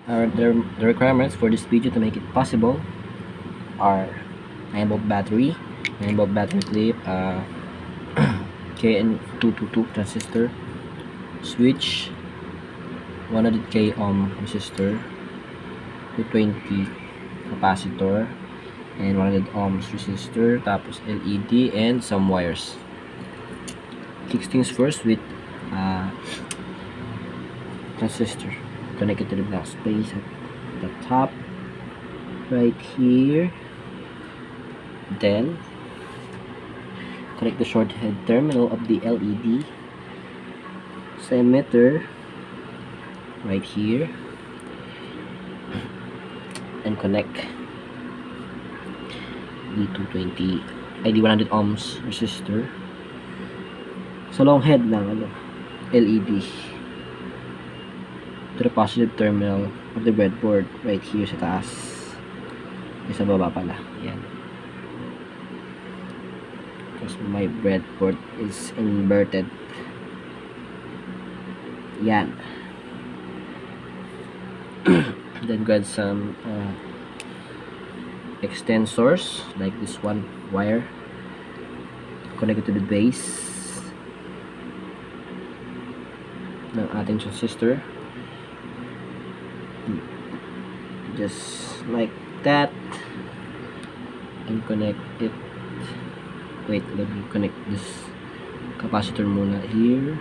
The requirements for this video to make it possible are 9-volt battery, 9-volt battery clip, KN222 transistor, switch, 100k ohm resistor, 220 capacitor, and 100 ohms resistor, tapos LED, and some wires. Kick things first with transistor. Connect it to the black space at the top right here. Then connect the short head terminal of the LED sa emitter right here, and connect the 100 ohms resistor sa long head ng LED to the positive terminal of the breadboard right here sa taas, sa baba pala. Yan, because my breadboard is inverted. Yan. Then grab some extensors like this one wire, connect it to the base ng ating transistor, just like that, and connect it. Wait, let me connect this capacitor muna here,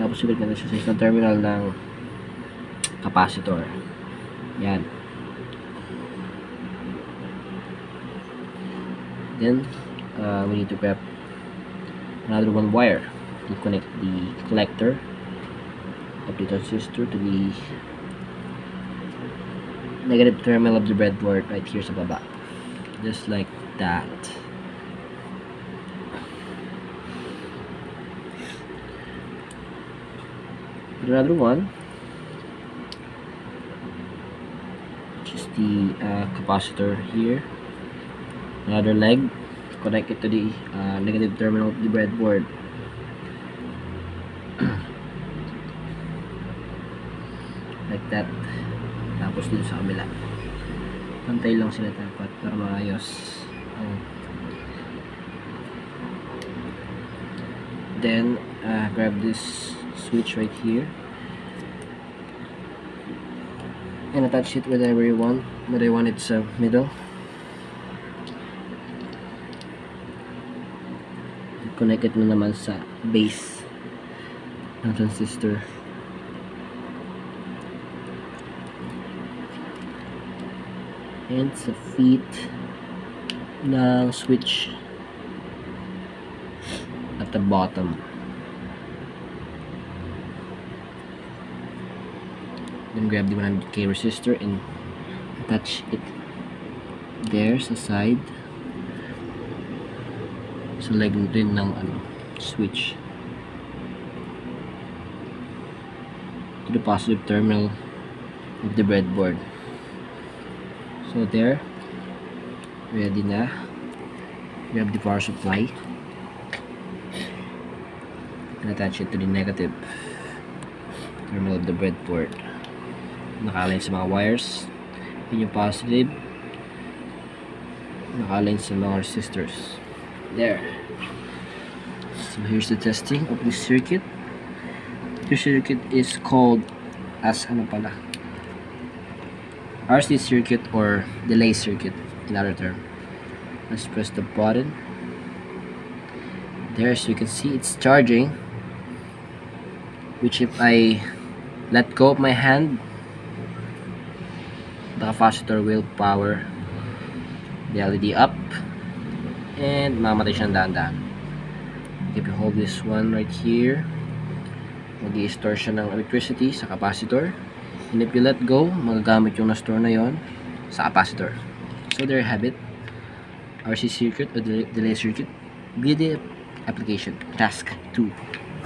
tapos ulit natin siya sa isang terminal ng capacitor. Yan. Then we need to grab another one wire to connect the collector of the transistor to the negative terminal of the breadboard right here sa baba, just like that. Another one, just the capacitor here, another leg, connect it to the negative terminal of the breadboard. Like that. Tapos dito sa kabila, pantay lang sila dapat para maayos. Then grab this switch right here and attach it wherever you want, but I want it sa middle. Connect it na naman sa base ng transistor. And sa feet ng switch at the bottom. Then grab the 100k resistor and attach it there sa side, sa leg din ng switch to the positive terminal of the breadboard. So there, ready na. Grab the power supply and attach it to the negative terminal of the breadboard. Naka-align sa mga wires. Yun yung positive, naka-align sa mga resistors. There. So here's the testing of this circuit. This circuit is called as RC circuit or delay circuit in other term. Let's press the button. There, as you can see, it's charging, which if I let go of my hand, the capacitor will power the LED up and mamatay siyang dahan-dahan. If you hold this one right here, mag-i-store siya ng electricity sa capacitor. And if you let go, magagamit yung na-store na yon sa capacitor. So there you have it, RC circuit or delay circuit video application task 2.